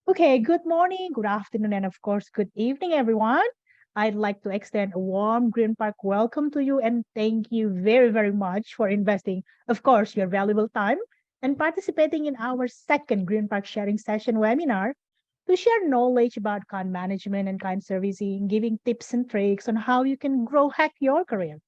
Okay, good morning, good afternoon, and of course, good evening, everyone. I'd like to extend a warm Green Park welcome to you and thank you very, very much for investing, of course, your valuable time and participating in our second Green Park sharing session webinar to share knowledge about kind management and kind servicing, giving tips and tricks on how you can grow hack your career.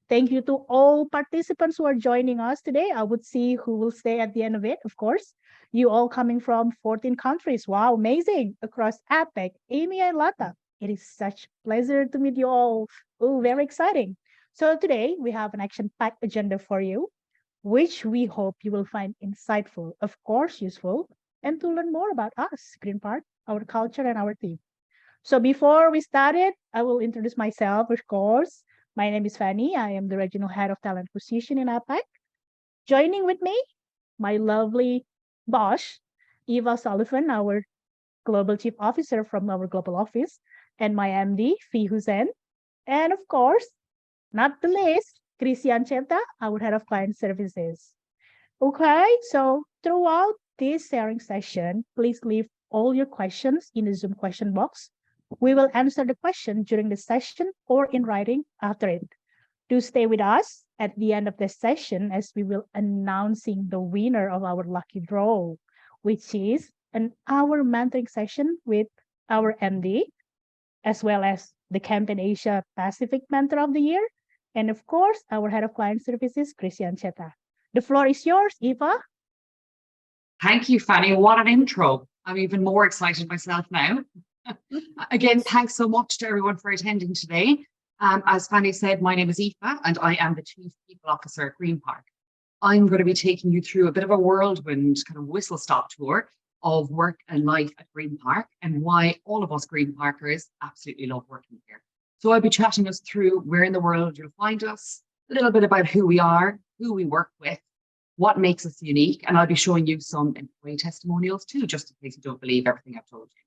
Thank you to all participants who are joining us today. I would see who will stay at the end of it, of course. You all coming from 14 countries. Wow, amazing. Across APEC, Amy and Lata. It is such pleasure to meet you all. Oh, very exciting. So today we have an action-packed agenda for you, which we hope you will find insightful, of course, useful, and to learn more about us, Green Park, our culture, and our team. So before we started, I will introduce myself, of course. My name is Fanny. I am the regional head of talent acquisition in APAC. Joining with me, my lovely boss, Eva Sullivan, our global chief officer from our global office, and my MD, Fee Hussein. And of course, not the least, Christian Cheta, our head of client services. Okay, so throughout this sharing session, please leave all your questions in the Zoom question box. We will answer the question during the session or in writing after it. Do stay with us at the end of the session as we will announcing the winner of our lucky draw, which is an hour mentoring session with our MD, as well as the Campaign Asia Pacific Mentor of the Year, and of course, our head of client services, Christian Cheta. The floor is yours, Eva. Thank you, Fanny. What an intro. I'm even more excited myself now. Again, thanks so much to everyone for attending today. As Fanny said, my name is Aoife and I am the Chief People Officer at Greenpark. I'm going to be taking you through a bit of a whirlwind kind of whistle-stop tour of work and life at Greenpark and why all of us Green Parkers absolutely love working here. So I'll be chatting us through where in the world you'll find us, a little bit about who we are, who we work with, what makes us unique, and I'll be showing you some employee testimonials too, just in case you don't believe everything I've told you.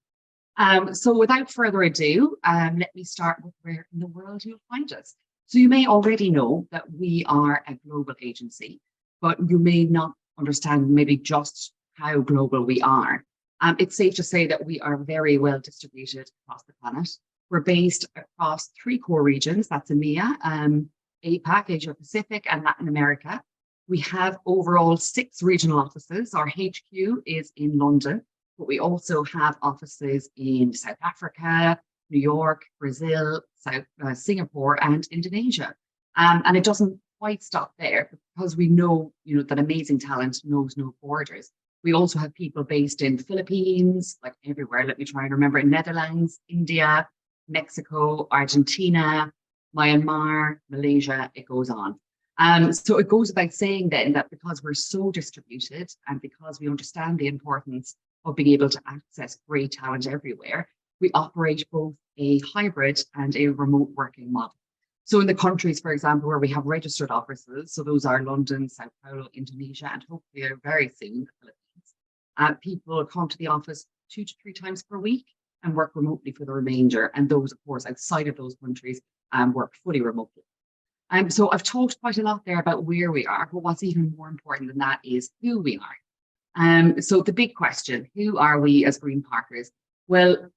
So without further ado, let me start with where in the world you'll find us. So you may already know that we are a global agency, but you may not understand maybe just how global we are. It's safe to say that we are very well distributed across the planet. We're based across three core regions, that's EMEA, APAC, Asia Pacific, and Latin America. We have overall 6 regional offices. Our HQ is in London, but we also have offices in South Africa, New York, Brazil, Singapore, and Indonesia. And it doesn't quite stop there because we know, that amazing talent knows no borders. We also have people based in Philippines, like everywhere. Let me try and remember: Netherlands, India, Mexico, Argentina, Myanmar, Malaysia. It goes on. So it goes without saying then that because we're so distributed and because we understand the importance of being able to access great talent everywhere, we operate both a hybrid and a remote working model. So in the countries, for example, where we have registered offices, so those are London, Sao Paulo, Indonesia, and hopefully very soon the Philippines, people come to the office 2 to 3 times per week and work remotely for the remainder. And those, of course, outside of those countries work fully remotely. So I've talked quite a lot there about where we are, but what's even more important than that is who we are. So the big question, who are we as Green Parkers? Well,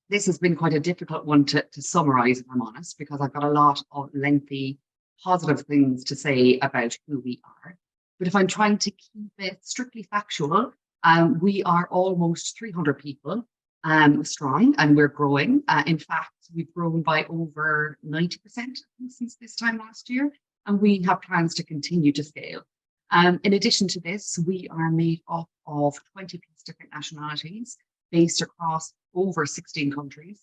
this has been quite a difficult one to summarize, if I'm honest, because I've got a lot of lengthy, positive things to say about who we are. But if I'm trying to keep it strictly factual, we are almost 300 people strong, and we're growing. In fact, we've grown by over 90% since this time last year, and we have plans to continue to scale. In addition to this, we are made up of 20 plus different nationalities based across over 16 countries.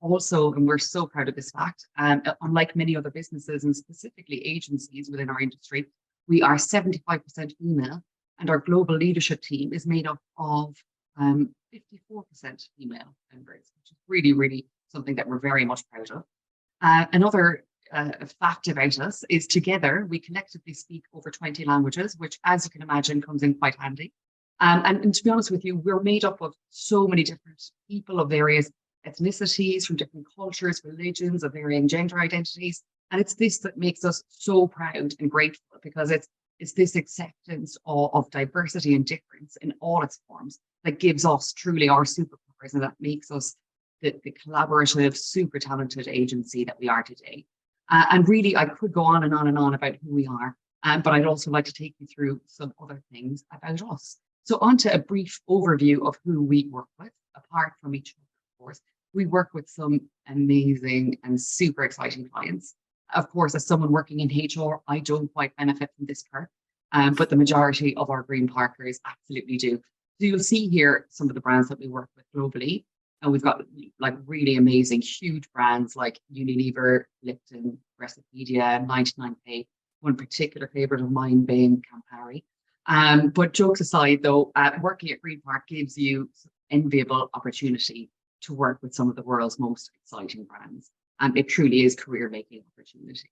Also, and we're so proud of this fact, unlike many other businesses and specifically agencies within our industry, we are 75% female, and our global leadership team is made up of 54% female members, which is really, really something that we're very much proud of. Another fact about us is together we collectively speak over 20 languages, which, as you can imagine, comes in quite handy. And to be honest with you, we're made up of so many different people of various ethnicities, from different cultures, religions, of varying gender identities. And it's this that makes us so proud and grateful, because it's this acceptance of diversity and difference in all its forms that gives us truly our superpowers and that makes us the collaborative, super talented agency that we are today. And really, I could go on and on and on about who we are, but I'd also like to take you through some other things about us. So on to a brief overview of who we work with, apart from each other, of course. We work with some amazing and super exciting clients. Of course, as someone working in HR, I don't quite benefit from this perk, but the majority of our Green Parkers absolutely do. So you'll see here some of the brands that we work with globally. And we've got like really amazing, huge brands like Unilever, Lipton, Recipedia, 99 one particular favorite of mine being Campari. But jokes aside, though, working at Greenpark gives you enviable opportunity to work with some of the world's most exciting brands. And it truly is career-making opportunity.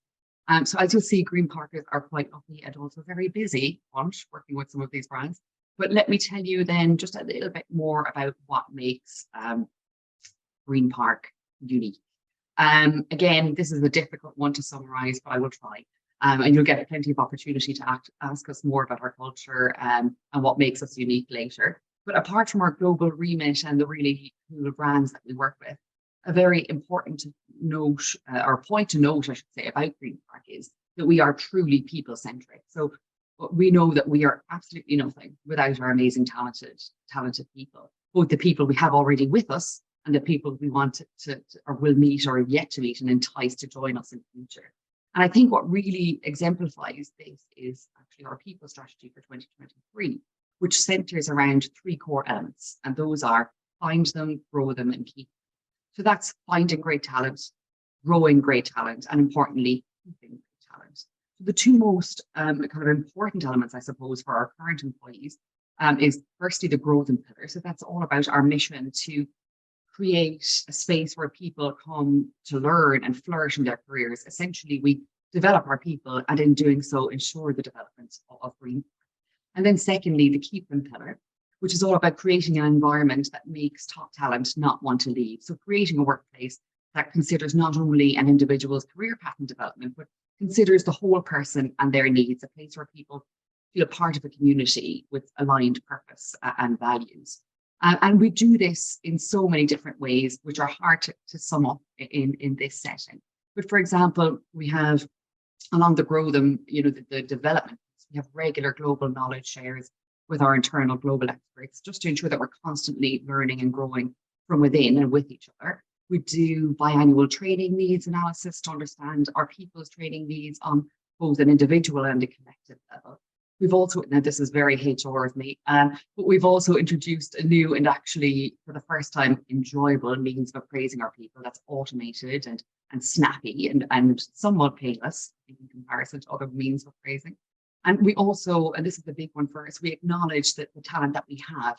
So as you'll see, Greenparkers are quite lucky and also very busy bunch working with some of these brands. But let me tell you then just a little bit more about what makes Greenpark unique. Again, this is a difficult one to summarize, but I will try. And you'll get plenty of opportunity to ask us more about our culture and what makes us unique later. But apart from our global remit and the really cool brands that we work with, a very important note or point to note, I should say, about Greenpark is that we are truly people-centric. So we know that we are absolutely nothing without our amazing, talented people, both the people we have already with us and the people we want to or will meet or yet to meet and entice to join us in the future. And I think what really exemplifies this is actually our people strategy for 2023, which centers around 3 core elements. And those are find them, grow them, and keep them. So that's finding great talent, growing great talent, and importantly, keeping great talent. So the 2 most kind of important elements, I suppose, for our current employees is firstly the grow them pillar. So that's all about our mission to create a space where people come to learn and flourish in their careers. Essentially, we develop our people and in doing so, ensure the development of Green. And then secondly, the keep them pillar, which is all about creating an environment that makes top talent not want to leave. So creating a workplace that considers not only an individual's career path and development, but considers the whole person and their needs, a place where people feel part of a community with aligned purpose and values. And we do this in so many different ways, which are hard to sum up in this setting. But for example, we have along the grow them, the development, we have regular global knowledge shares with our internal global experts, just to ensure that we're constantly learning and growing from within and with each other. We do biannual training needs analysis to understand our people's training needs on both an individual and a collective level. We've also, now this is very HR of me, but we've also introduced a new and actually for the first time enjoyable means of appraising our people that's automated and snappy and somewhat painless in comparison to other means of appraising. And we also, and this is the big one for us, we acknowledge that the talent that we have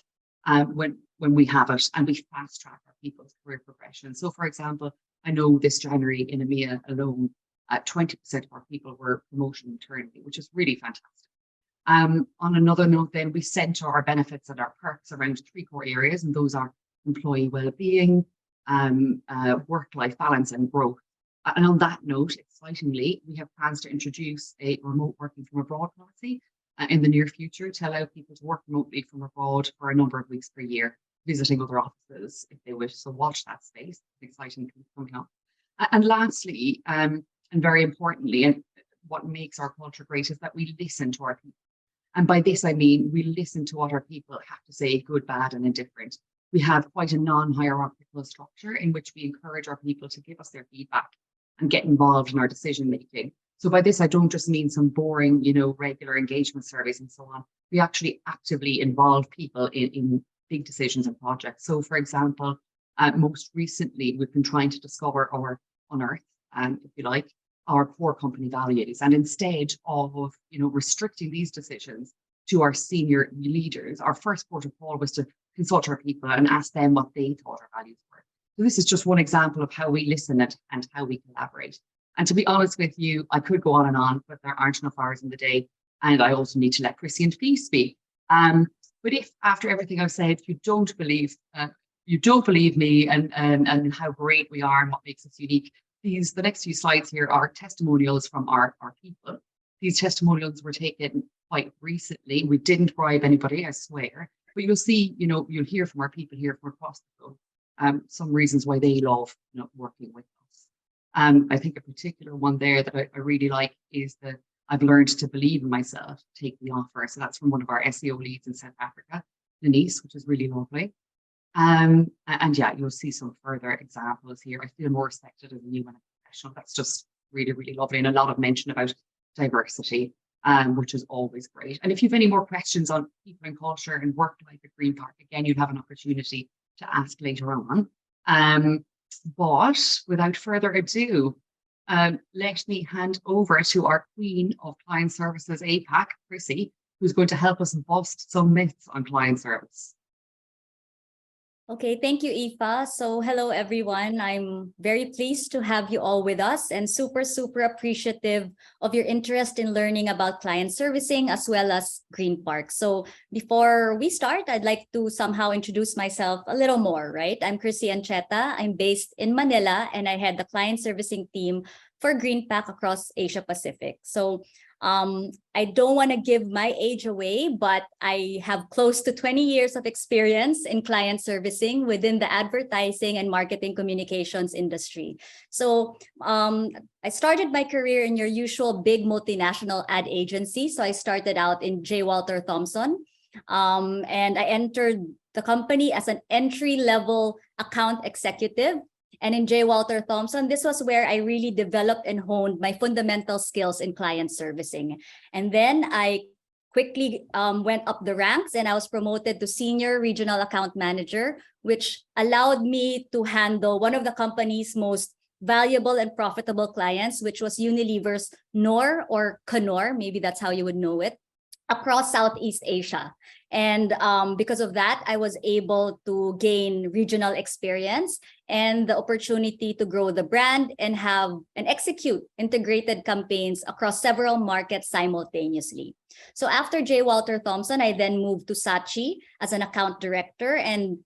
when we have it, and we fast track our people's career progression. So for example, I know this January in EMEA alone, 20% of our people were promoted internally, which is really fantastic. On another note, then we center our benefits and our perks around 3 core areas, and those are employee well-being, work-life balance, and growth. And on that note, excitingly, we have plans to introduce a remote working from abroad policy in the near future to allow people to work remotely from abroad for a number of weeks per year, visiting other offices if they wish. So watch that space. Exciting coming up. And lastly, and very importantly, and what makes our culture great is that we listen to our people. And by this, I mean, we listen to what our people have to say, good, bad, and indifferent. We have quite a non-hierarchical structure in which we encourage our people to give us their feedback and get involved in our decision making. So by this, I don't just mean some boring, regular engagement surveys and so on. We actually actively involve people in big decisions and projects. So for example, most recently, we've been trying to discover or unearth, if you like, our core company values. And instead of, restricting these decisions to our senior leaders, our first port of call was to consult our people and ask them what they thought our values were. So this is just one example of how we listen and how we collaborate. And to be honest with you, I could go on, but there aren't enough hours in the day. And I also need to let Chrissy and Fee speak. But if after everything I've said, you don't believe me and how great we are and what makes us unique, the next few slides here are testimonials from our people. These testimonials were taken quite recently. We didn't bribe anybody, I swear. But you'll see, you'll hear from our people here from across the globe, some reasons why they love, working with us. I think a particular one there that I really like is that I've learned to believe in myself, take the offer. So that's from one of our SEO leads in South Africa, Denise, which is really lovely. And yeah, you'll see some further examples here. I feel more respected as a new and a professional. That's just really, really lovely. And a lot of mention about diversity, which is always great. And if you have any more questions on people and culture and work life at Greenpark, again, you'll have an opportunity to ask later on. But without further ado, let me hand over to our Queen of Client Services APAC, Chrissy, who's going to help us bust some myths on client service. Okay, thank you, Aoife. So hello, everyone. I'm very pleased to have you all with us and super, super appreciative of your interest in learning about client servicing as well as Greenpark. So before we start, I'd like to somehow introduce myself a little more, right? I'm Chrissy Ancheta. I'm based in Manila and I head the client servicing team for Greenpark across Asia Pacific. So I don't want to give my age away, but I have close to 20 years of experience in client servicing within the advertising and marketing communications industry. So I started my career in your usual big multinational ad agency. So I started out in J. Walter Thompson, and I entered the company as an entry-level account executive. And in J. Walter Thompson, this was where I really developed and honed my fundamental skills in client servicing. And then I quickly went up the ranks and I was promoted to senior regional account manager, which allowed me to handle one of the company's most valuable and profitable clients, which was Unilever's Knorr or Knorr, maybe that's how you would know it, across Southeast Asia. And because of that, I was able to gain regional experience and the opportunity to grow the brand and have and execute integrated campaigns across several markets simultaneously. So after J. Walter Thompson, I then moved to Saatchi as an account director. And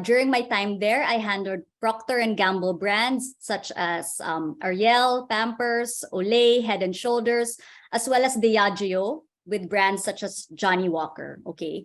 during my time there, I handled Procter & Gamble brands such as Ariel, Pampers, Olay, Head & Shoulders, as well as Diageo, with brands such as Johnny Walker. Okay.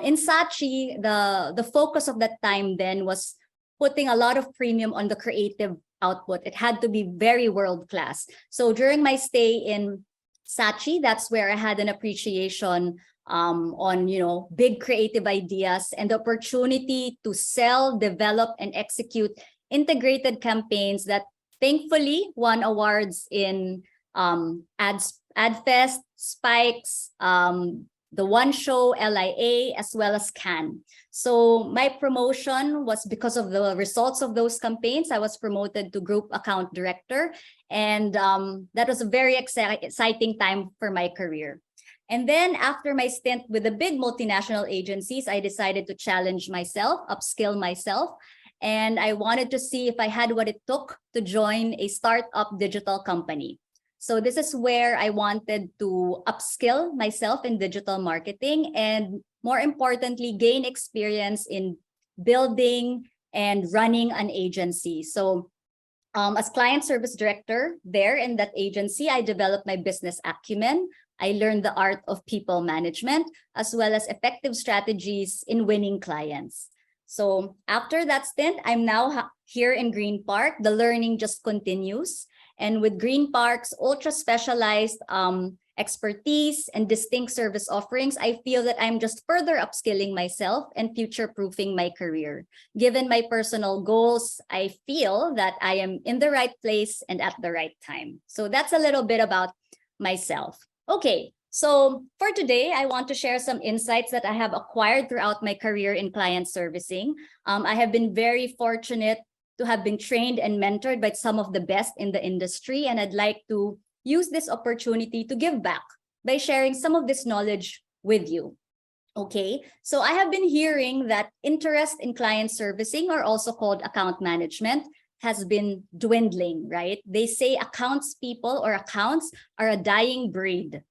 In Saatchi, the focus of that time then was putting a lot of premium on the creative output. It had to be very world-class. So during my stay in Saatchi, that's where I had an appreciation on big creative ideas and the opportunity to sell, develop, and execute integrated campaigns that thankfully won awards in AdFest, Spikes, the One Show, LIA, as well as Cannes. So my promotion was because of the results of those campaigns. I was promoted to group account director, and that was a very exciting time for my career. And then after my stint with the big multinational agencies, I decided to challenge myself, upskill myself, and I wanted to see if I had what it took to join a startup digital company. So this is where I wanted to upskill myself in digital marketing and more importantly, gain experience in building and running an agency. So as client service director there in that agency, I developed my business acumen. I learned the art of people management, as well as effective strategies in winning clients. So after that stint, I'm now here in Greenpark. The learning just continues. And with Greenpark's ultra specialized expertise and distinct service offerings, I feel that I'm just further upskilling myself and future-proofing my career. Given my personal goals, I feel that I am in the right place and at the right time. So that's a little bit about myself. Okay, so for today, I want to share some insights that I have acquired throughout my career in client servicing. I have been very fortunate to have been trained and mentored by some of the best in the industry. And I'd like to use this opportunity to give back by sharing some of this knowledge with you. Okay, so I have been hearing that interest in client servicing, or also called account management, has been dwindling, right? They say accounts people or accounts are a dying breed.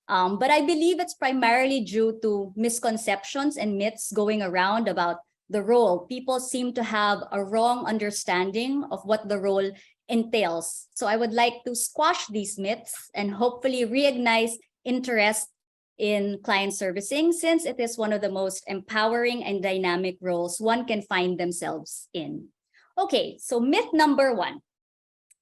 But I believe it's primarily due to misconceptions and myths going around about the role. People seem to have a wrong understanding of what the role entails. So I would like to squash these myths and hopefully reignite interest in client servicing since it is one of the most empowering and dynamic roles one can find themselves in. Okay, so myth number 1.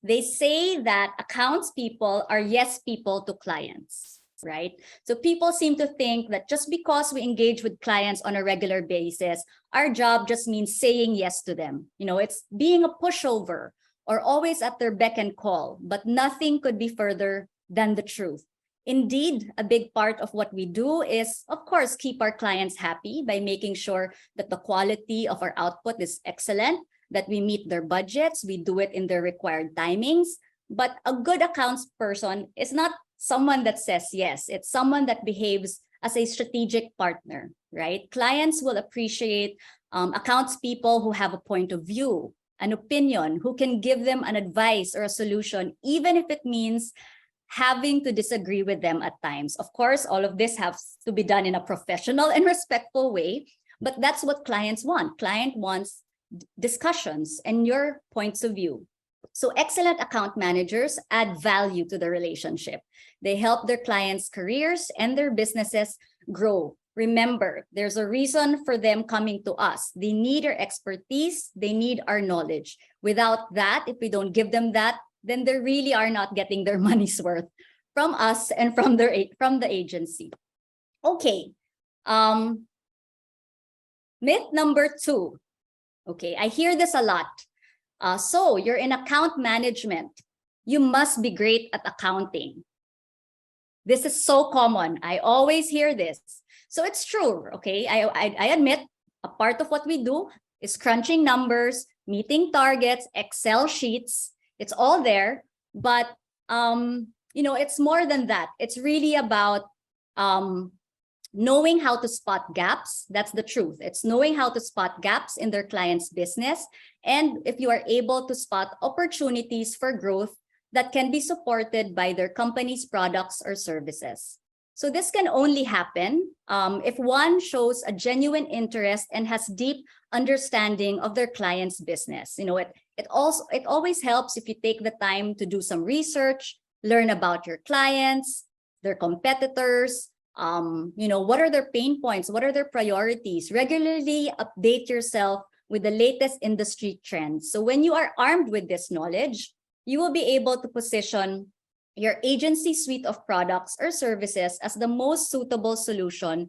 They say that accounts people are yes people to clients, right? So people seem to think that just because we engage with clients on a regular basis, our job just means saying yes to them. You know, it's being a pushover or always at their beck and call, but nothing could be further than the truth. Indeed, a big part of what we do is, of course, keep our clients happy by making sure that the quality of our output is excellent, that we meet their budgets, we do it in their required timings. But a good accounts person is not someone that says yes, it's someone that behaves as a strategic partner, right? Clients will appreciate accounts people who have a point of view, an opinion, who can give them an advice or a solution, even if it means having to disagree with them at times. Of course, all of this has to be done in a professional and respectful way, but that's what clients want. Client wants discussions and your points of view. So excellent account managers add value to the relationship. They help their clients' careers and their businesses grow. Remember, there's a reason for them coming to us. They need our expertise. They need our knowledge. Without that, if we don't give them that, then they really are not getting their money's worth from us and from the agency. Okay. Myth number 2. Okay, I hear this a lot. So you're in account management. You must be great at accounting. This is so common. I always hear this. So it's true, okay? I admit a part of what we do is crunching numbers, meeting targets, Excel sheets. It's all there, but it's more than that. It's really about knowing how to spot gaps. That's the truth. It's knowing how to spot gaps in their client's business. And if you are able to spot opportunities for growth that can be supported by their company's products or services. So this can only happen if one shows a genuine interest and has deep understanding of their client's business. You know, it always helps if you take the time to do some research, learn about your clients, their competitors, what are their pain points, what are their priorities. Regularly update yourself with the latest industry trends. So when you are armed with this knowledge, you will be able to position your agency suite of products or services as the most suitable solution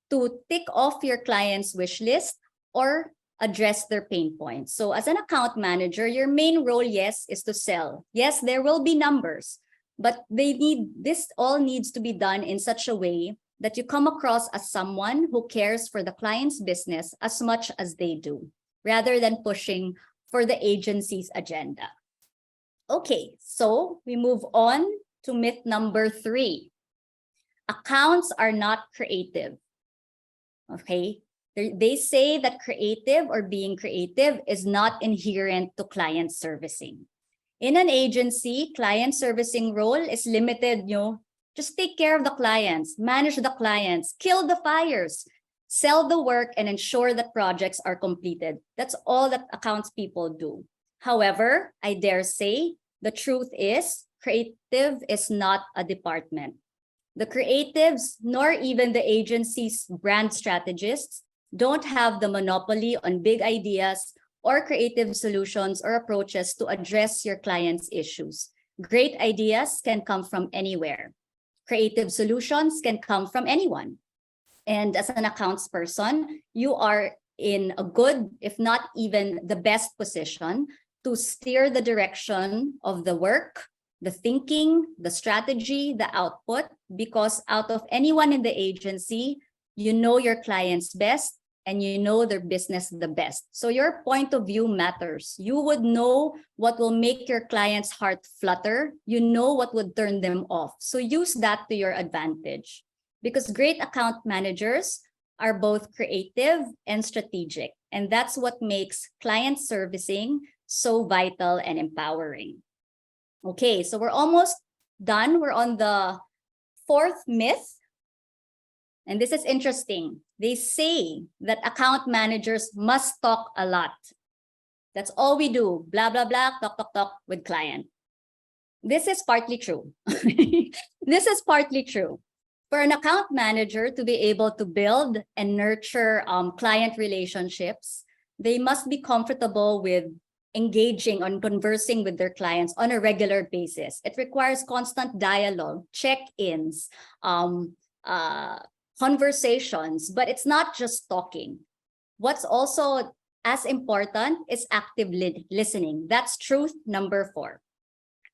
to tick off your client's wish list or address their pain points. So as an account manager, your main role, yes, is to sell. Yes, there will be numbers, but this all needs to be done in such a way that you come across as someone who cares for the client's business as much as they do, rather than pushing for the agency's agenda. Okay, so we move on to myth number 3. Accounts are not creative. Okay, they say that creative or being creative is not inherent to client servicing. In an agency, client servicing role is limited, just take care of the clients, manage the clients, kill the fires, sell the work, and ensure that projects are completed. That's all that accounts people do. However, I dare say the truth is creative is not a department. The creatives, nor even the agency's brand strategists, don't have the monopoly on big ideas or creative solutions or approaches to address your client's issues. Great ideas can come from anywhere. Creative solutions can come from anyone. And as an accounts person, you are in a good, if not even the best position to steer the direction of the work, the thinking, the strategy, the output, because out of anyone in the agency, you know your clients best and you know their business the best. So your point of view matters. You would know what will make your client's heart flutter. You know what would turn them off. So use that to your advantage, because great account managers are both creative and strategic. And that's what makes client servicing so vital and empowering. Okay, so we're almost done. We're on the 4th myth. And this is interesting. They say that account managers must talk a lot. That's all we do. Blah, blah, blah, talk with client. This is partly true. This is partly true. For an account manager to be able to build and nurture client relationships, they must be comfortable with engaging and conversing with their clients on a regular basis. It requires constant dialogue, check-ins, conversations, but it's not just talking. What's also as important is active listening. That's truth number 4.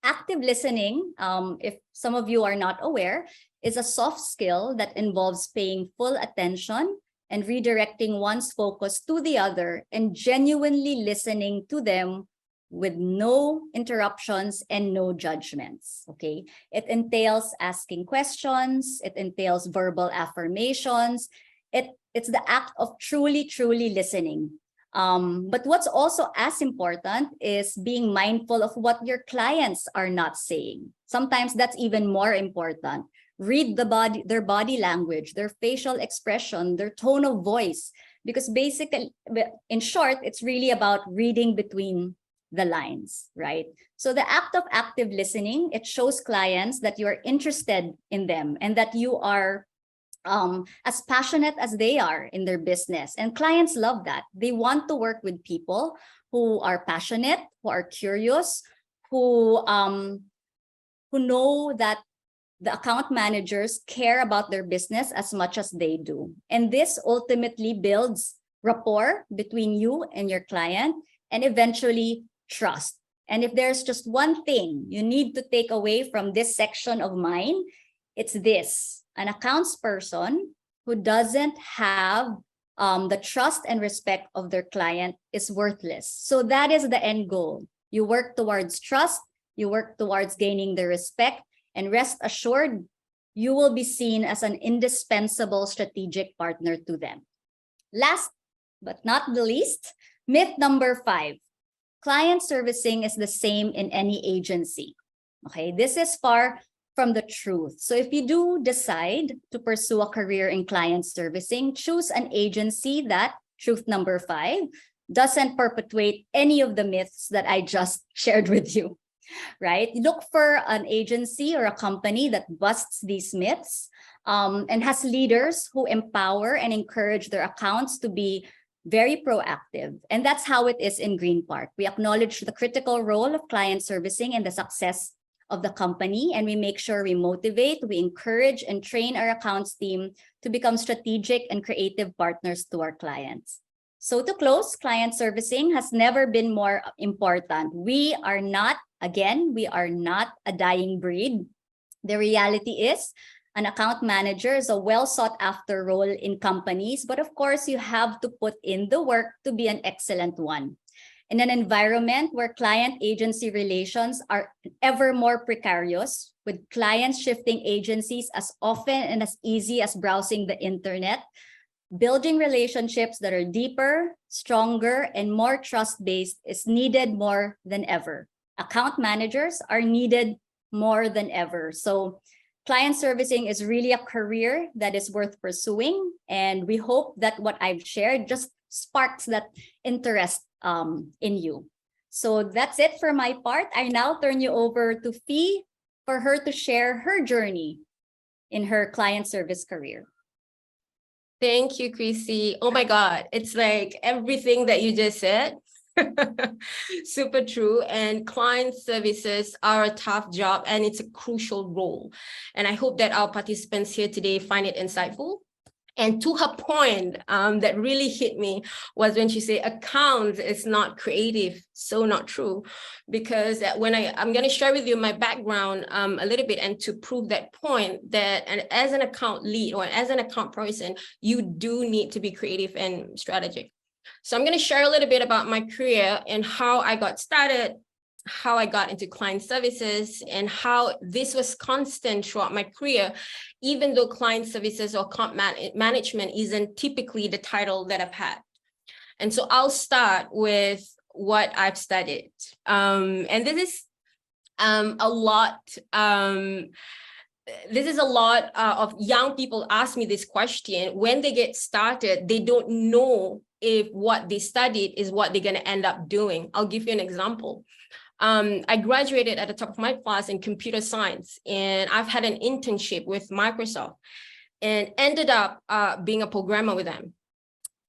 Active listening, if some of you are not aware, is a soft skill that involves paying full attention and redirecting one's focus to the other and genuinely listening to them with no interruptions and no judgments, okay? It entails asking questions, it entails verbal affirmations, it's the act of truly listening. But what's also as important is being mindful of what your clients are not saying. Sometimes that's even more important. Read their body language, their facial expression, their tone of voice, because basically, in short, it's really about reading between the lines, right? So the act of active listening, it shows clients that you are interested in them and that you are as passionate as they are in their business. And clients love that. They want to work with people who are passionate, who are curious, who know that the account managers care about their business as much as they do. And this ultimately builds rapport between you and your client and eventually trust. And if there's just one thing you need to take away from this section of mine, it's this: an accounts person who doesn't have the trust and respect of their client is worthless. So that is the end goal. You work towards trust, you work towards gaining their respect, and rest assured, you will be seen as an indispensable strategic partner to them. Last but not the least, myth number 5. Client servicing is the same in any agency. Okay, this is far from the truth. So if you do decide to pursue a career in client servicing, choose an agency that, truth number 5, doesn't perpetuate any of the myths that I just shared with you, right? Look for an agency or a company that busts these myths and has leaders who empower and encourage their accounts to be very proactive. And that's how it is in Greenpark. We acknowledge the critical role of client servicing and the success of the company, and we make sure we motivate, we encourage, and train our accounts team to become strategic and creative partners to our clients. So to close, client servicing has never been more important. We are not a dying breed. The reality is, an account manager is a well sought after role in companies, but of course you have to put in the work to be an excellent one. In an environment where client-agency relations are ever more precarious, with clients shifting agencies as often and as easy as browsing the internet, building relationships that are deeper, stronger, and more trust-based is needed more than ever. Account managers are needed more than ever. So client servicing is really a career that is worth pursuing, and we hope that what I've shared just sparks that interest in you. So that's it for my part. I now turn you over to Fee for her to share her journey in her client service career. Thank you, Chrissy. Oh my God, it's like everything that you just said. Super true. And client services are a tough job and it's a crucial role. And I hope that our participants here today find it insightful. And to her point, that really hit me was when she said accounts is not creative. So not true, because when I'm going to share with you my background a little bit, and to prove that point, that as an account lead or as an account person, you do need to be creative and strategic. So I'm going to share a little bit about my career and how I got started, how I got into client services, and how this was constant throughout my career, even though client services or account management isn't typically the title that I've had. And so I'll start with what I've studied. And this is a lot. This is a lot of young people ask me this question. When they get started, they don't know if what they studied is what they're going to end up doing. I'll give you an example. I graduated at the top of my class in computer science, and I've had an internship with Microsoft and ended up being a programmer with them.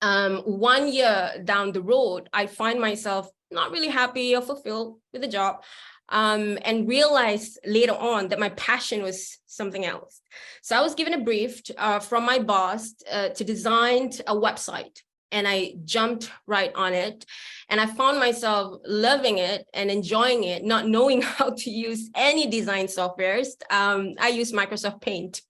1 year down the road, I find myself not really happy or fulfilled with the job, and realized later on that my passion was something else. So I was given a brief from my boss to design a website, and I jumped right on it. And I found myself loving it and enjoying it, not knowing how to use any design softwares. I use Microsoft Paint.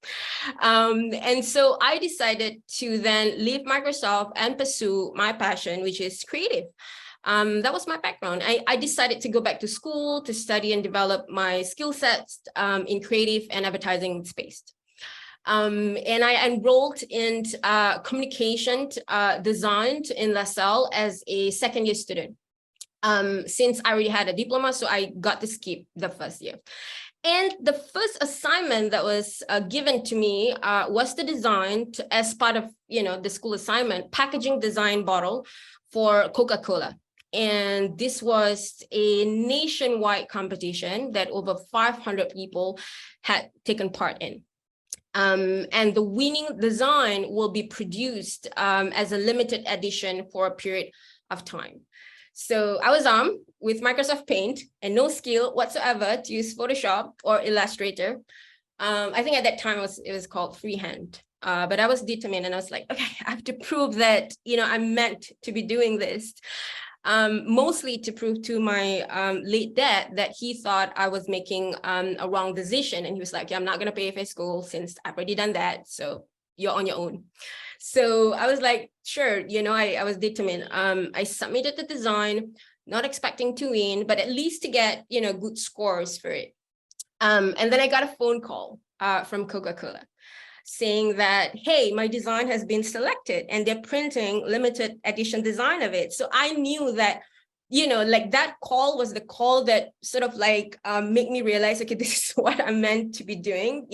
And so I decided to then leave Microsoft and pursue my passion, which is creative. That was my background. I decided to go back to school to study and develop my skill sets in creative and advertising space. And I enrolled in communication design in LaSalle as a second-year student. Since I already had a diploma, so I got to skip the first year. And the first assignment that was given to me was to design, as part of the school assignment, packaging design bottle for Coca-Cola. And this was a nationwide competition that over 500 people had taken part in. And the winning design will be produced as a limited edition for a period of time. So I was armed with Microsoft Paint and no skill whatsoever to use Photoshop or Illustrator. I think at that time it was called freehand. But I was determined, and I was like, okay, I have to prove that I'm meant to be doing this. Mostly to prove to my late dad that he thought I was making a wrong decision. And he was like, yeah, I'm not going to pay for school since I've already done that. So you're on your own. So I was like, sure, I was determined. I submitted the design, not expecting to win, but at least to get, good scores for it. And then I got a phone call from Coca-Cola saying that, hey, my design has been selected and they're printing limited edition design of it. So I knew that, like that call was the call that sort of like made me realize, okay, this is what I'm meant to be doing,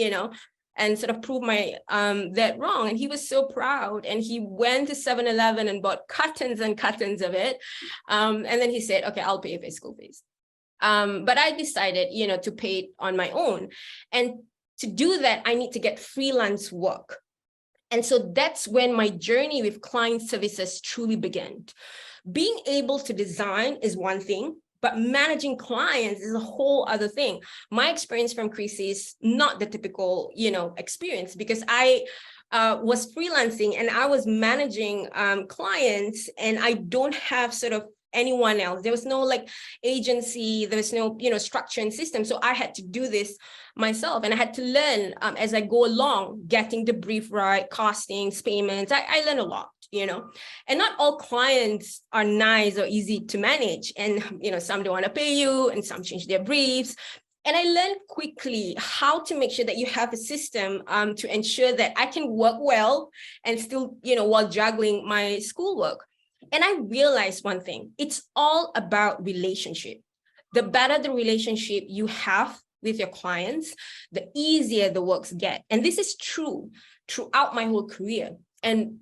and sort of prove my that wrong. And he was so proud, and he went to 7-Eleven and bought cartons and cartons of it. And then he said, okay, I'll pay for his school fees. But I decided, to pay it on my own. And to do that, I need to get freelance work. And so that's when my journey with client services truly began. Being able to design is one thing, but managing clients is a whole other thing. My experience from Chrissy is not the typical, experience, because I was freelancing and I was managing clients, and I don't have sort of anyone else. There was no like agency, there was no, structure and system. So I had to do this myself, and I had to learn as I go along, getting the brief right, costings, payments. I learned a lot, and not all clients are nice or easy to manage. And, some don't want to pay you, and some change their briefs. And I learned quickly how to make sure that you have a system to ensure that I can work well and still, while juggling my schoolwork. And I realized one thing, it's all about relationship. The better the relationship you have with your clients, the easier the works get. And this is true throughout my whole career. And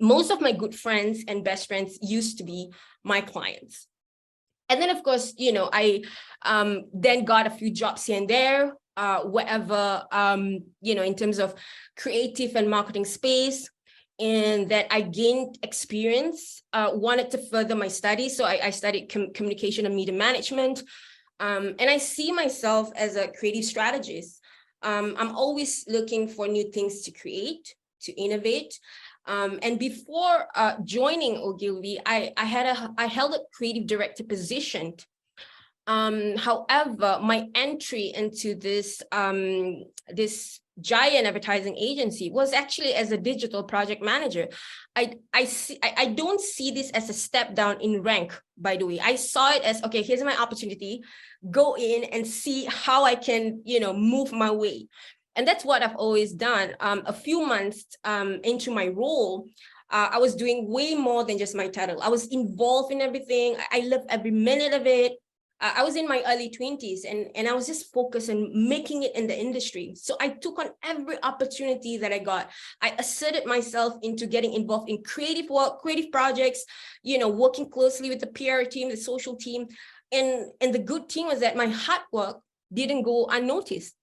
most of my good friends and best friends used to be my clients. And then, of course, I then got a few jobs here and there, wherever, in terms of creative and marketing space. And that I gained experience, wanted to further my studies. So I studied communication and media management. And I see myself as a creative strategist. I'm always looking for new things to create, to innovate. And before joining Ogilvy, I held a creative director position. However, my entry into this giant advertising agency was actually as a digital project manager. I don't see this as a step down in rank, by the way. I saw it as, okay, here's my opportunity, go in and see how I can, move my way. And that's what I've always done. A few months into my role, I was doing way more than just my title. I was involved in everything. I loved every minute of it. I was in my early 20s, and I was just focused on making it in the industry. So I took on every opportunity that I got. I asserted myself into getting involved in creative work, creative projects, working closely with the PR team, the social team. And the good thing was that my hard work didn't go unnoticed.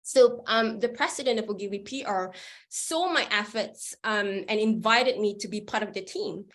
So the president of Ogilvy PR saw my efforts and invited me to be part of the team.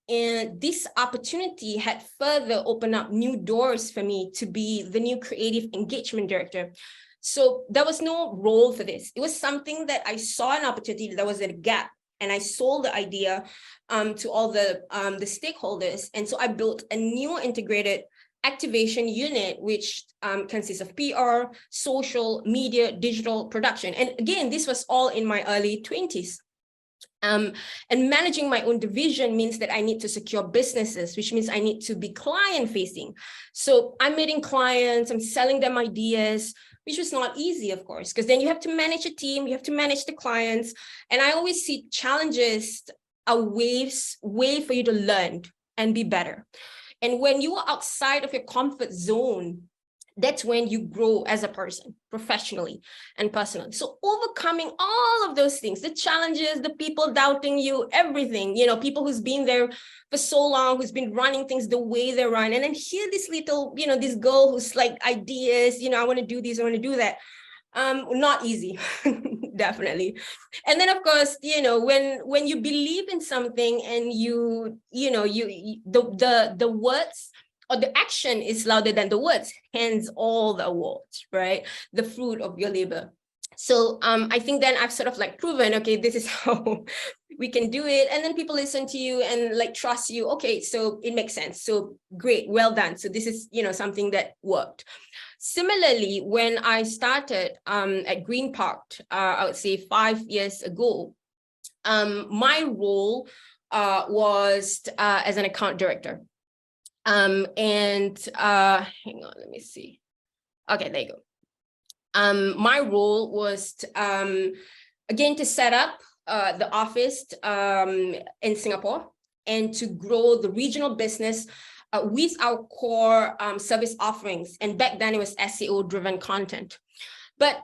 And this opportunity had further opened up new doors for me to be the new creative engagement director. So there was no role for this. It was something that I saw an opportunity, there was a gap, and I sold the idea to all the stakeholders. And so I built a new integrated activation unit, which consists of PR, social, media, digital production. And again, this was all in my early 20s. And managing my own division means that I need to secure businesses, which means I need to be client facing. So I'm meeting clients, I'm selling them ideas, which was not easy, of course, because then you have to manage a team, you have to manage the clients. And I always see challenges a way for you to learn and be better. And when you are outside of your comfort zone, that's when you grow as a person, professionally and personally. So overcoming all of those things, the challenges, the people doubting you, everything, people who's been there for so long, who's been running things the way they run. And then here this little, this girl who's like ideas, I want to do this, I want to do that. Not easy, definitely. And then of course, when you believe in something and the words or the action is louder than the words, hence all the awards, right? The fruit of your labor. So I think then I've sort of like proven, okay, this is how we can do it. And then people listen to you and like trust you. Okay, so it makes sense. So great, well done. So this is, something that worked. Similarly, when I started at Greenpark, I would say 5 years ago, my role was as an account director. Hang on, let me see. Okay, there you go. My role was again to set up the office in Singapore and to grow the regional business with our core service offerings. And back then it was SEO driven content. But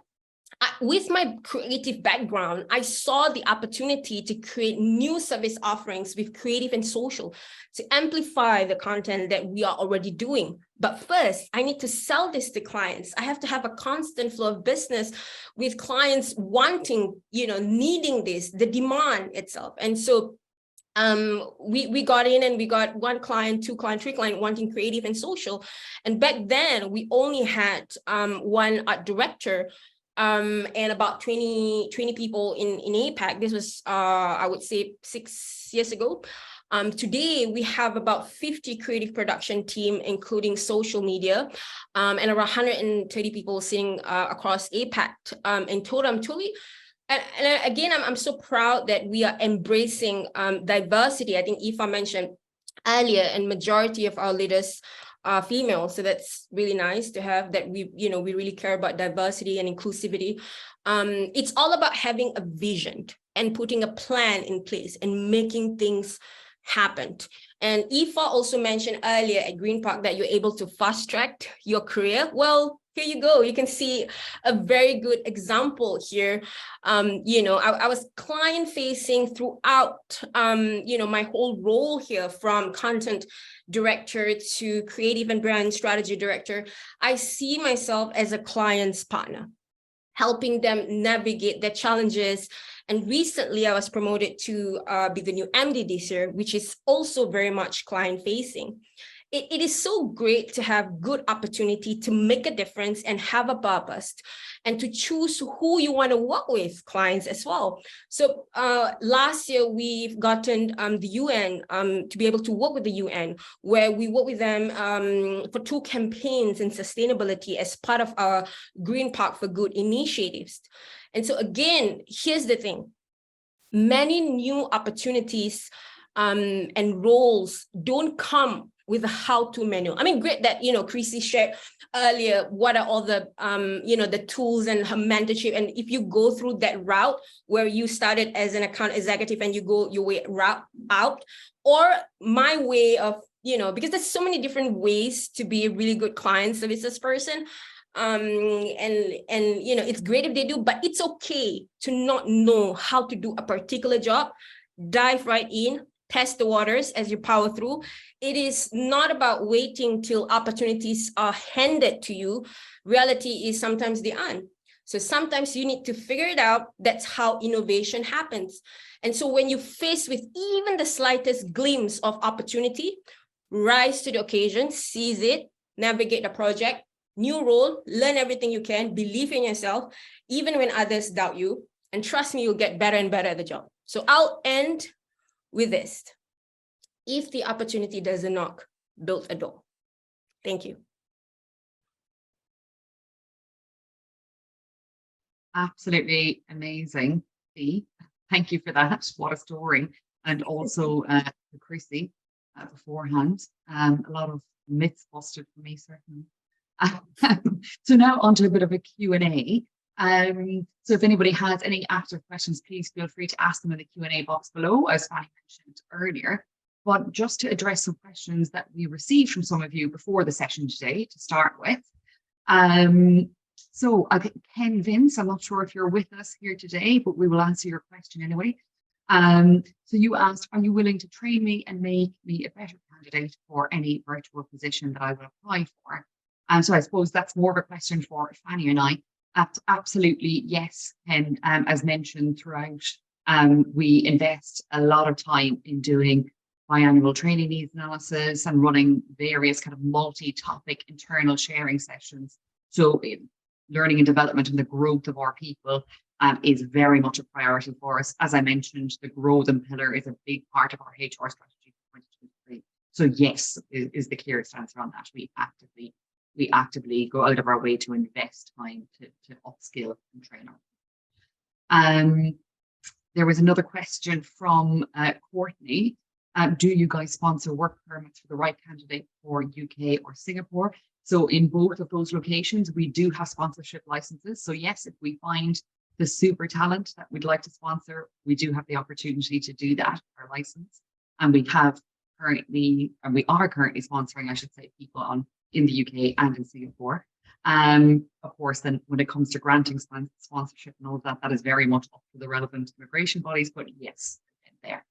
with my creative background, I saw the opportunity to create new service offerings with creative and social to amplify the content that we are already doing. But first, I need to sell this to clients. I have to have a constant flow of business with clients wanting, needing this, the demand itself. And so we got in and we got 1 client, 2 client, 3 client wanting creative and social. And back then we only had 1 art director and about 20 people in APAC. This was, I would say 6 years ago. Today, we have about 50 creative production team, including social media, and around 130 people sitting across APAC in total. I'm totally, and again, I'm so proud that we are embracing diversity. I think Aoife mentioned earlier, and majority of our leaders are female. So that's really nice to have that we really care about diversity and inclusivity. It's all about having a vision and putting a plan in place and making things happen. And Aoife also mentioned earlier at Greenpark that you're able to fast track your career. Well, here you go. You can see a very good example here. I was client facing throughout, my whole role here, from content director to creative and brand strategy director. I see myself as a client's partner, helping them navigate their challenges. And recently I was promoted to be the new MD this year, which is also very much client facing. It is so great to have good opportunity to make a difference and have a purpose and to choose who you want to work with, clients as well. So last year we've gotten the UN to be able to work with the UN, where we work with them for 2 campaigns in sustainability as part of our Greenpark for Good initiatives. And so again, here's the thing. Many new opportunities and roles don't come with a how-to manual. I mean, great that, Chrissy shared earlier what are all the, the tools and her mentorship. And if you go through that route where you started as an account executive and you go your way route out, or my way of, because there's so many different ways to be a really good client services person. It's great if they do, but it's okay to not know how to do a particular job. Dive right in, test the waters as you power through. It is not about waiting till opportunities are handed to you. Reality is sometimes they aren't. So sometimes you need to figure it out. That's how innovation happens. And so when you face with even the slightest glimpse of opportunity, rise to the occasion, seize it, navigate the project, new role, learn everything you can, believe in yourself, even when others doubt you. And trust me, you'll get better and better at the job. So I'll end with this. If the opportunity doesn't knock, build a door. Thank you. Absolutely amazing. Dee. Thank you for that. What a story. And also Chrissy beforehand. A lot of myths busted for me, certainly. So now onto a bit of a Q&A. So if anybody has any active questions, please feel free to ask them in the Q&A box below, as Fanny mentioned earlier. But just to address some questions that we received from some of you before the session today to start with. So I think Ken Vince, I'm not sure if you're with us here today, but we will answer your question anyway. So you asked, are you willing to train me and make me a better candidate for any virtual position that I will apply for? And so I suppose that's more of a question for Fanny and I. Absolutely, yes. And as mentioned throughout, we invest a lot of time in doing biannual training needs analysis and running various kind of multi-topic internal sharing sessions. So learning and development and the growth of our people is very much a priority for us. As I mentioned, the grow them pillar is a big part of our HR strategy for 2023. So yes, is the clearest answer on that. We actively go out of our way to invest time to upskill and train our. There was another question from Courtney. Do you guys sponsor work permits for the right candidate for UK or Singapore? So in both of those locations, we do have sponsorship licenses. So yes, if we find the super talent that we'd like to sponsor, we do have the opportunity to do that, our license. And we are currently sponsoring, I should say, people in the UK and in Singapore. Of course, then when it comes to granting sponsorship and all of that, that is very much up to the relevant immigration bodies, but yes, there.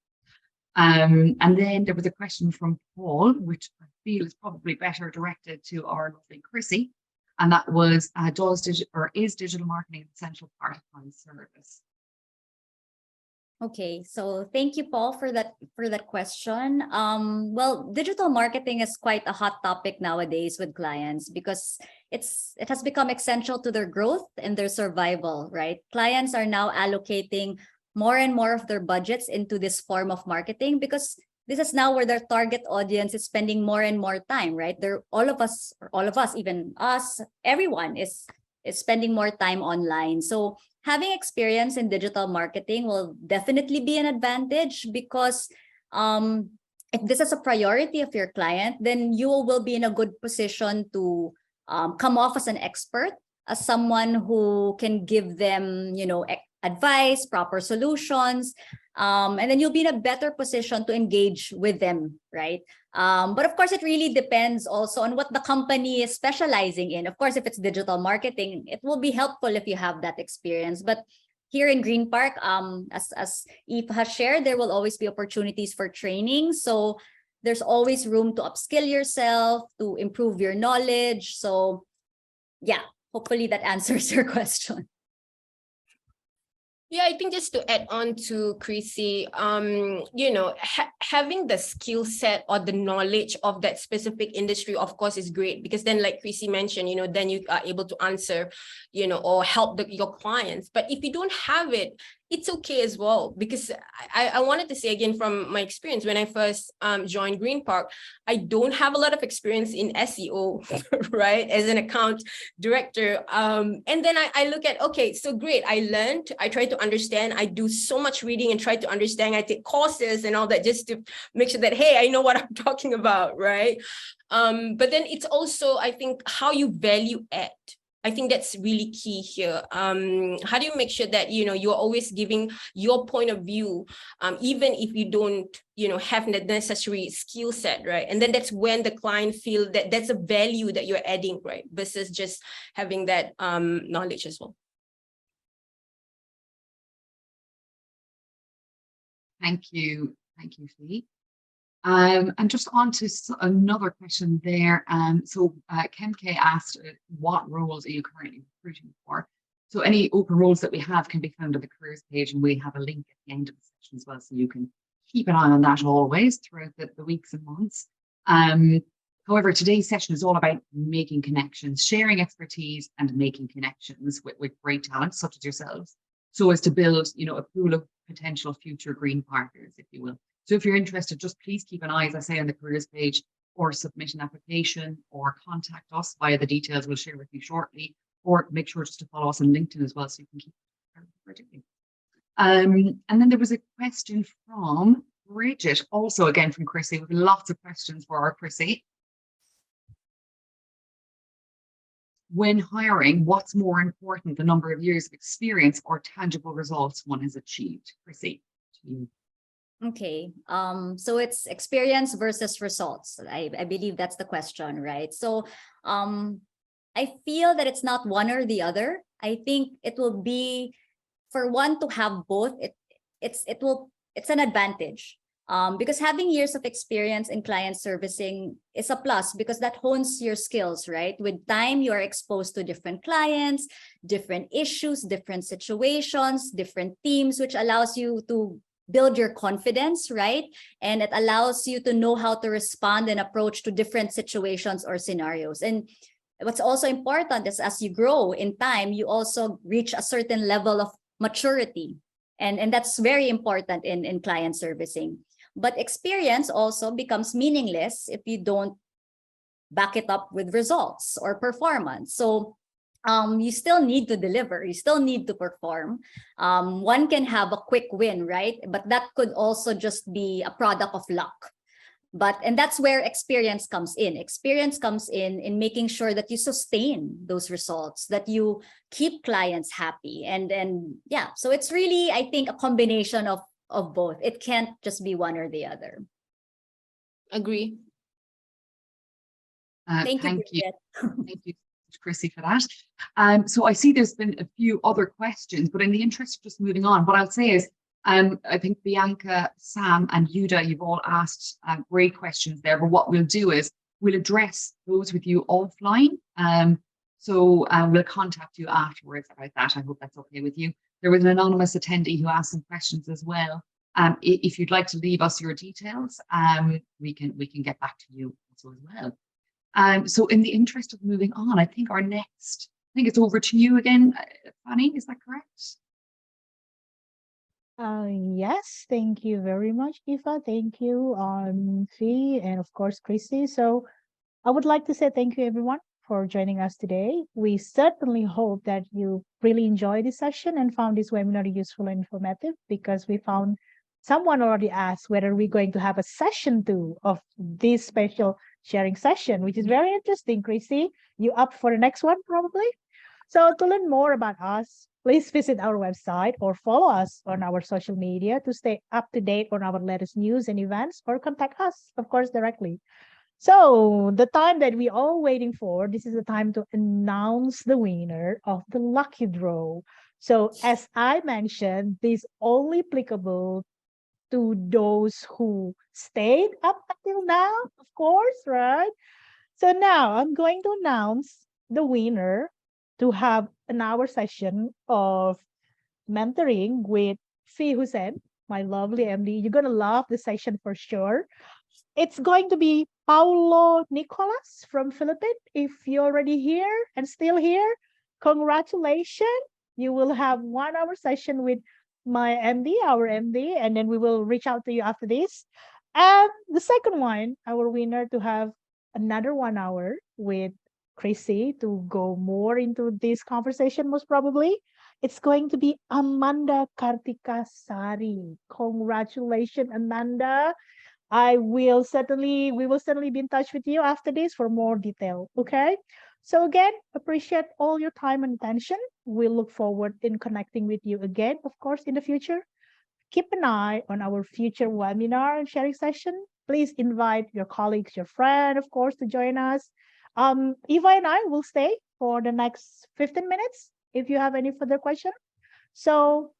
And then there was a question from Paul, which I feel is probably better directed to our lovely Chrissy. And that was, is digital marketing an essential part of client service? Okay, so thank you, Paul, for that question. Well, digital marketing is quite a hot topic nowadays with clients because it has become essential to their growth and their survival, right? Clients are now allocating more and more of their budgets into this form of marketing because this is now where their target audience is spending more and more time, right? All of us, even us, everyone is spending more time online. So having experience in digital marketing will definitely be an advantage because if this is a priority of your client, then you will be in a good position to come off as an expert, as someone who can give them, advice, proper solutions, and then you'll be in a better position to engage with them, right? But of course, it really depends also on what the company is specializing in. Of course, if it's digital marketing, it will be helpful if you have that experience. But here in Greenpark, as Eve has shared, there will always be opportunities for training. So there's always room to upskill yourself, to improve your knowledge. So yeah, hopefully that answers your question. Yeah, I think just to add on to Chrissy, having the skill set or the knowledge of that specific industry, of course, is great because then, like Chrissy mentioned, then you are able to answer, or help your clients. But if you don't have it, it's okay as well, because I wanted to say again from my experience when I first joined Greenpark, I don't have a lot of experience in SEO, right, as an account director. And then I look at, okay, so great, I learned, I try to understand, I do so much reading and try to understand, I take courses and all that just to make sure that, hey, I know what I'm talking about, right? But then it's also, I think, how you value add. I think that's really key here. How do you make sure that, you're always giving your point of view, even if you don't, have the necessary skill set, right? And then that's when the client feel that that's a value that you're adding, right? Versus just having that knowledge as well. Thank you. Thank you, Fee. And just on to another question there. So Kim K asked, what roles are you currently recruiting for? So any open roles that we have can be found on the careers page, and we have a link at the end of the session as well, so you can keep an eye on that always throughout the weeks and months. However, today's session is all about making connections, sharing expertise, and making connections with great talent such as yourselves, so as to build, a pool of potential future green partners, if you will. So if you're interested, just please keep an eye, as I say, on the careers page, or submit an application, or contact us via the details we'll share with you shortly, or make sure just to follow us on LinkedIn as well, so you can keep doing. And then there was a question from Bridget, also again from Chrissy, with lots of questions for our Chrissy. When hiring, what's more important, the number of years of experience or tangible results one has achieved? Chrissy. Okay, so it's experience versus results. I believe that's the question, right? So I feel that it's not one or the other. I think it will be, for one to have both, it's an advantage. Because having years of experience in client servicing is a plus, because that hones your skills, right? With time, you are exposed to different clients, different issues, different situations, different teams, which allows you to build your confidence, right? And it allows you to know how to respond and approach to different situations or scenarios. And what's also important is, as you grow in time, you also reach a certain level of maturity. And that's very important in client servicing. But experience also becomes meaningless if you don't back it up with results or performance. So you still need to deliver, you still need to perform. One can have a quick win, right? But that could also just be a product of luck. And that's where experience comes in. Experience comes in making sure that you sustain those results, that you keep clients happy. And yeah, so it's really, I think, a combination of both. It can't just be one or the other. Agree. Thank you. Thank you, Chrissy, for that. So I see there's been a few other questions, but in the interest of just moving on, what I'll say is, I think Bianca, Sam, and Yuda, you've all asked great questions there, but what we'll do is we'll address those with you offline. So we'll contact you afterwards about that. I hope that's okay with you. There was an anonymous attendee who asked some questions as well. If you'd like to leave us your details, we can get back to you also as well. So in the interest of moving on, I think it's over to you again, Fanny, is that correct? Yes, thank you very much, Aoife. Thank you, Fee, and of course, Christy. So I would like to say thank you, everyone, for joining us today. We certainly hope that you really enjoyed this session and found this webinar useful and informative, because we found someone already asked whether we're going to have a session 2 of this special sharing session, which is very interesting. Christy, you up for the next one probably? So to learn more about us, please visit our website or follow us on our social media to stay up to date on our latest news and events, or contact us, of course, directly. So the time that we're all waiting for, this is the time to announce the winner of the lucky draw. So as I mentioned, this only applicable to those who stayed up until now, of course, right? So now I'm going to announce the winner to have an hour session of mentoring with Fee Hussein, my lovely MD. You're going to love the session for sure. It's going to be Paulo Nicolas from Philippines. If you're already here and still here, congratulations. You will have 1 hour session with my MD, our MD, and then we will reach out to you after this. And the second one, our winner, to have another 1 hour with Chrissy to go more into this conversation, most probably. It's going to be Amanda Kartika Sari. Congratulations, Amanda. We will certainly be in touch with you after this for more detail. Okay. So again, appreciate all your time and attention. We look forward in connecting with you again, of course, in the future. Keep an eye on our future webinar and sharing session. Please invite your colleagues, your friend, of course, to join us. Eva and I will stay for the next 15 minutes if you have any further questions. So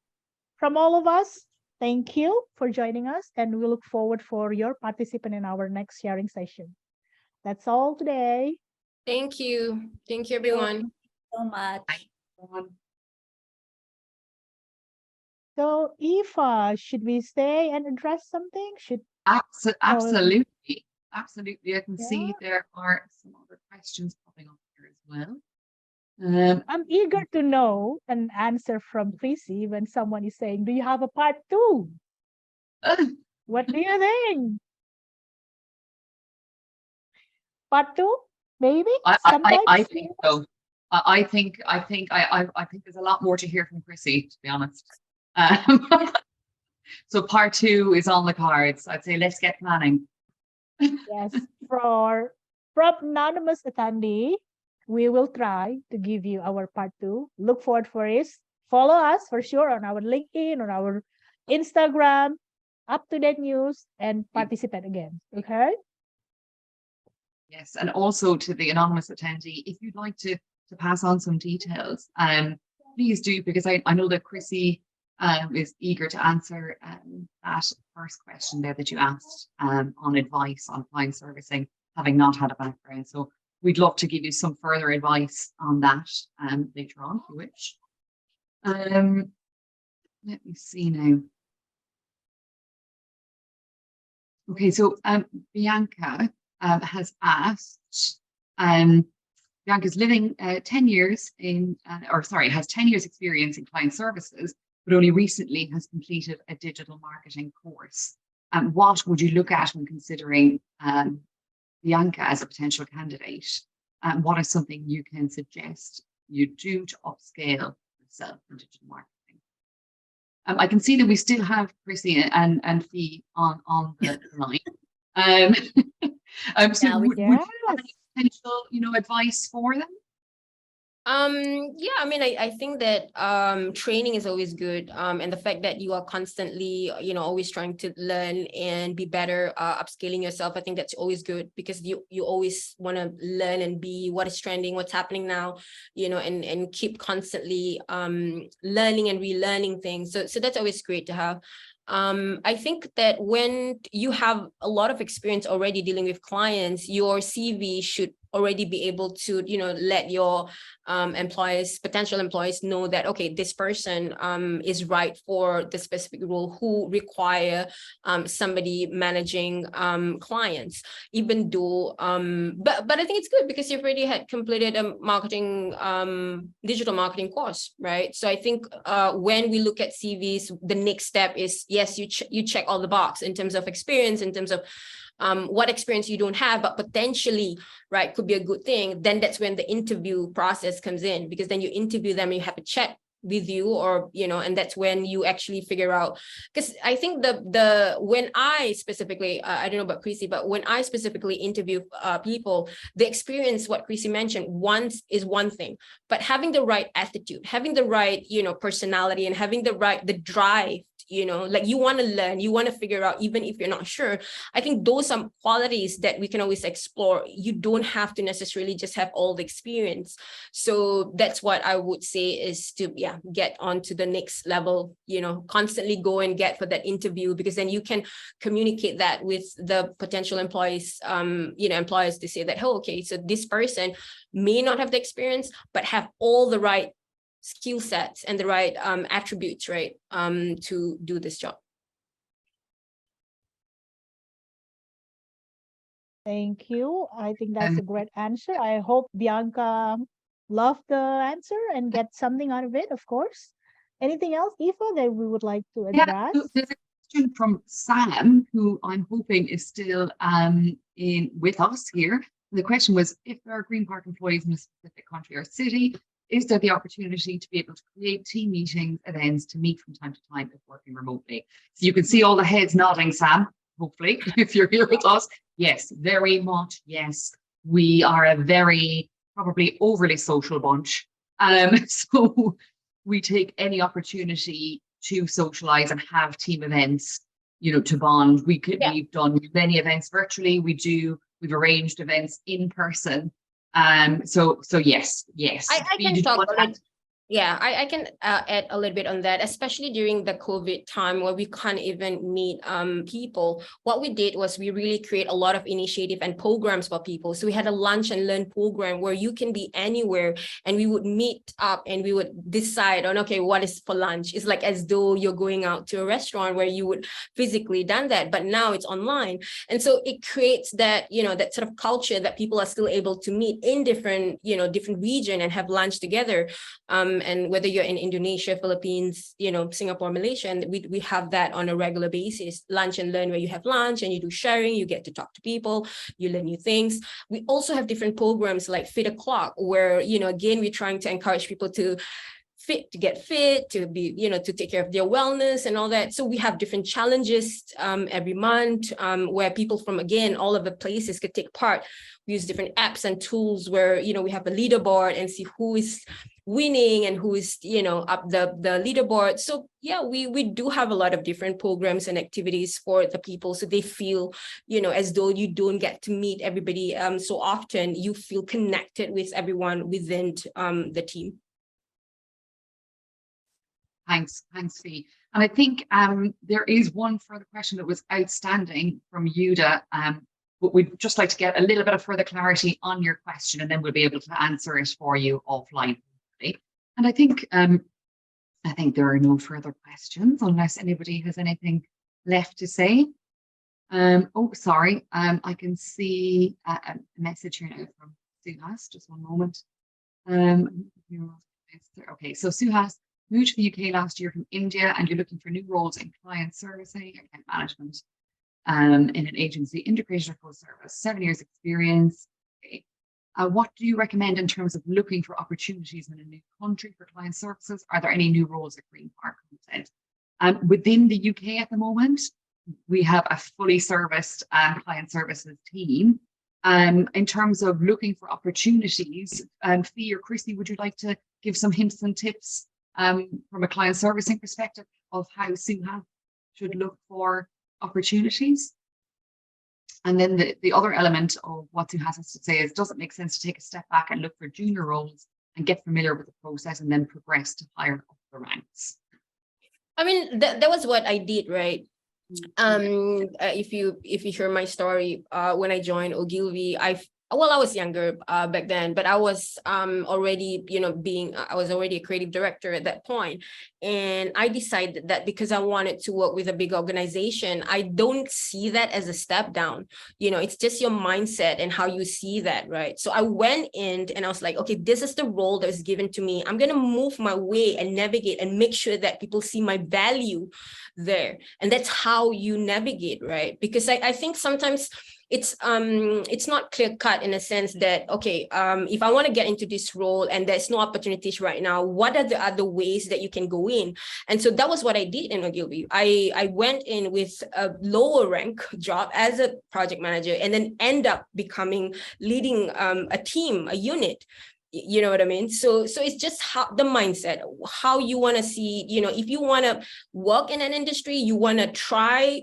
from all of us, thank you for joining us, and we look forward for your participation in our next sharing session. That's all today. Thank you. Thank you, Thank you everyone. so much. Thank you. So, Eva, should we stay and address something? Absolutely. Absolutely. I can see Yeah. there are some other questions popping up here as well. I'm eager to know an answer from Tracy when someone is saying, "Do you have a part two?" What do you think? Part two? Maybe? Sometimes? I think so. I think there's a lot more to hear from Chrissy, to be honest. Um, so part two is on the cards. I'd say let's get planning. Yes. From anonymous attendee, we will try to give you our part two. Look forward for it. Follow us for sure on our LinkedIn, on our Instagram, up-to-date news, and participate again. Okay? Yes, and also to the anonymous attendee, if you'd like to pass on some details, please do, because I know that Chrissy is eager to answer that first question there that you asked on advice on client servicing, having not had a background. So we'd love to give you some further advice on that later on, if you wish. Let me see now. Okay, so Bianca has asked, Bianca's living 10 years in, has 10 years experience in client services, but only recently has completed a digital marketing course. What would you look at when considering Bianca as a potential candidate? What is something you can suggest you do to upscale yourself in digital marketing? I can see that we still have Chrissy and Fee on the line. So Yeah, would you Yes. have any potential, advice for them? Yeah, I mean, I think that training is always good. And the fact that you are constantly, always trying to learn and be better, upscaling yourself, I think that's always good, because you always want to learn and be what is trending, what's happening now, and keep constantly learning and relearning things. So that's always great to have. I think that when you have a lot of experience already dealing with clients, your CV should already be able to, let your potential employees know that, okay, this person is right for the specific role who require somebody managing clients, even though, but I think it's good because you've already had completed a digital marketing course, right? So I think when we look at CVs, the next step is, yes, you check all the box in terms of experience, in terms of what experience you don't have, but potentially, right, could be a good thing. Then that's when the interview process comes in, because then you interview them, and you have a chat with you, or and that's when you actually figure out, because I think when I specifically, I don't know about Chrissy, but when I specifically interview people, the experience, what Chrissy mentioned, once is one thing, but having the right attitude, having the right personality, and having the drive, like you want to learn, you want to figure out, even if you're not sure. I think those are qualities that we can always explore. You don't have to necessarily just have all the experience. So that's what I would say, is to get on to the next level, constantly go and get for that interview, because then you can communicate that with the potential employees, employers, to say that, oh, okay, so this person may not have the experience, but have all the right skill sets and the right attributes, right, to do this job. Thank you. I think that's a great answer. I hope Bianca loved the answer and get something out of it, of course. Anything else, Eva, that we would like to address? So there's a question from Sam, who I'm hoping is still in with us here. The question was, if there are Greenpark employees in a specific country or city, is there the opportunity to be able to create team meetings, events to meet from time to time if working remotely? So you can see all the heads nodding, Sam, hopefully, if you're here with us. Yes, very much. Yes, we are a very probably overly social bunch. So we take any opportunity to socialize and have team events, to bond. We've done many events virtually. We've arranged events in person. So yes. I can talk Yeah, I can add a little bit on that, especially during the COVID time where we can't even meet people. What we did was we really create a lot of initiative and programs for people. So we had a lunch and learn program where you can be anywhere, and we would meet up and we would decide on, okay, what is for lunch? It's like as though you're going out to a restaurant where you would physically done that, but now it's online. And so it creates that, that sort of culture that people are still able to meet in different, different region and have lunch together. And whether you're in Indonesia, Philippines, Singapore, Malaysia, and we have that on a regular basis, lunch and learn, where you have lunch and you do sharing, you get to talk to people, you learn new things. We also have different programs like Fit O'Clock, where, again, we're trying to encourage people to get fit, to be, to take care of their wellness and all that. So we have different challenges every month where people from, again, all of the places could take part. We use different apps and tools where, we have a leaderboard and see who is winning and who is, up the leaderboard. So yeah, we do have a lot of different programs and activities for the people. So they feel, as though you don't get to meet everybody so often, you feel connected with everyone within the team. Thanks, Fee. And I think there is one further question that was outstanding from Yuda, but we'd just like to get a little bit of further clarity on your question, and then we'll be able to answer it for you offline. And I think there are no further questions unless anybody has anything left to say. Oh, sorry. I can see a message here now from Suhas. Just one moment. Okay, so Suhas moved to the UK last year from India, and you're looking for new roles in client servicing, account management, in an agency, integrated or full service, 7 years experience. Okay. What do you recommend in terms of looking for opportunities in a new country for client services? Are there any new roles at Greenpark? Within the UK at the moment, we have a fully serviced client services team. In terms of looking for opportunities, Fee or Chrissy, would you like to give some hints and tips from a client servicing perspective of how Suha should look for opportunities? And then the other element of what Suha has to say is, does it make sense to take a step back and look for junior roles and get familiar with the process and then progress to higher up the ranks? I mean, that was what I did, right? If you hear my story, when I joined Ogilvy, I was younger back then, but I was already, I was already a creative director at that point. And I decided that because I wanted to work with a big organization, I don't see that as a step down. It's just your mindset and how you see that, right? So I went in and I was like, okay, this is the role that was given to me. I'm going to move my way and navigate and make sure that people see my value there. And that's how you navigate, right? Because I think sometimes it's not clear cut in a sense that, okay, if I want to get into this role and there's no opportunities right now, what are the other ways that you can go in? And so that was what I did in Ogilvy. I went in with a lower rank job as a project manager, and then end up leading a team, a unit. You know what I mean? So it's just how the mindset, how you want to see, if you want to work in an industry, you want to try.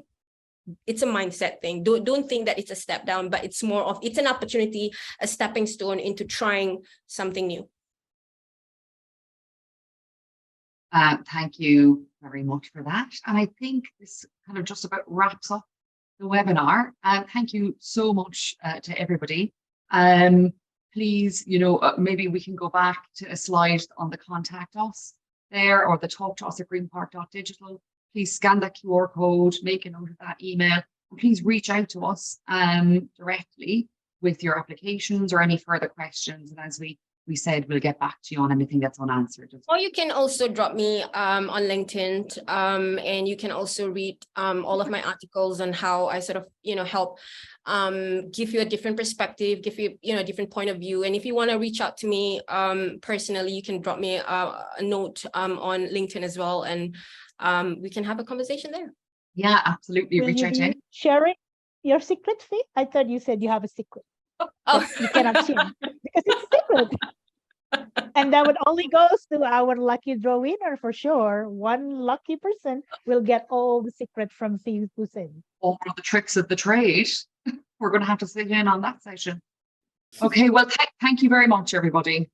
It's a mindset thing. Don't think that it's a step down, but it's more of, it's an opportunity, a stepping stone into trying something new. Thank you very much for that. And I think this kind of just about wraps up the webinar. Thank you so much to everybody. Please, maybe we can go back to a slide on the contact us there, or the talk to us at greenpark.digital. Please scan that QR code, make a note of that email, and please reach out to us directly with your applications or any further questions. And as we said, we'll get back to you on anything that's unanswered. Or you can also drop me on LinkedIn, and you can also read all of my articles on how I sort of, help give you a different perspective, give you, a different point of view. And if you want to reach out to me personally, you can drop me a note on LinkedIn as well, and we can have a conversation there. Yeah, absolutely. Reach out to me. Sharing your secret, Fee? I thought you said you have a secret. Oh, you cannot share because it's secret. And that would only goes to our lucky draw winner for sure. One lucky person will get all the secret from Fee Hussein. All of the tricks of the trade. We're going to have to sit in on that session. Okay, well, thank you very much, everybody.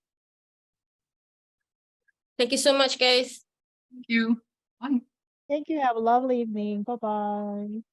Thank you so much, guys. Thank you. Bye. Thank you. Have a lovely evening. Bye bye.